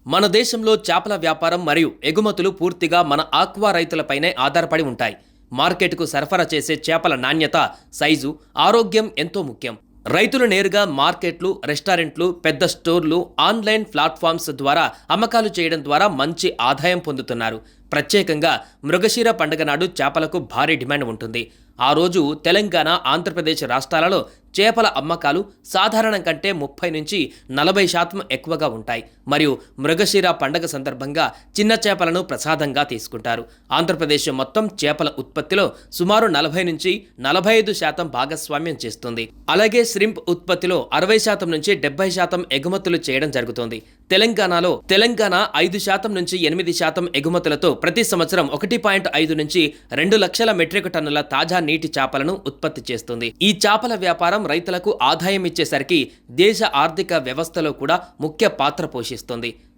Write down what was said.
మన దేశంలో చేపల వ్యాపారం మరియు ఎగుమతులు పూర్తిగా మన ఆక్వా రైతులపైనే ఆధారపడి ఉంటాయి. మార్కెట్కు సరఫరా చేసే చేపల నాణ్యత, సైజు, ఆరోగ్యం ఎంతో ముఖ్యం. రైతులు నేరుగా మార్కెట్లు, రెస్టారెంట్లు, పెద్ద స్టోర్లు, ఆన్లైన్ ప్లాట్ఫామ్స్ ద్వారా అమ్మకాలు చేయడం ద్వారా మంచి ఆదాయం పొందుతున్నారు. ప్రత్యేకంగా మృగశిర పండుగ నాడు చేపలకు భారీ డిమాండ్ ఉంటుంది. ఆ రోజు తెలంగాణ, ఆంధ్రప్రదేశ్ రాష్ట్రాలలో చేపల అమ్మకాలు సాధారణం కంటే 30-40% ఎక్కువగా ఉంటాయి. మరియు మృగశిర పండగ సందర్భంగా చిన్న చేపలను ప్రసాదంగా తీసుకుంటారు. ఆంధ్రప్రదేశ్ మొత్తం చేపల ఉత్పత్తిలో సుమారు 40-45% భాగస్వామ్యం చేస్తుంది. అలాగే శ్రింప్ ఉత్పత్తిలో 60-70% ఎగుమతులు చేయడం జరుగుతుంది. తెలంగాణ 5-8% ఎగుమతులతో ప్రతి సంవత్సరం 1.5-2 లక్షల మెట్రిక్ టన్నుల తాజా నీటి చేపలను ఉత్పత్తి చేస్తుంది. ఈ చేపల వ్యాపారం రైతులకు ఆదాయం ఇచ్చేసరికి దేశ ఆర్థిక వ్యవస్థలో కూడా ముఖ్య పాత్ర పోషిస్తుంది.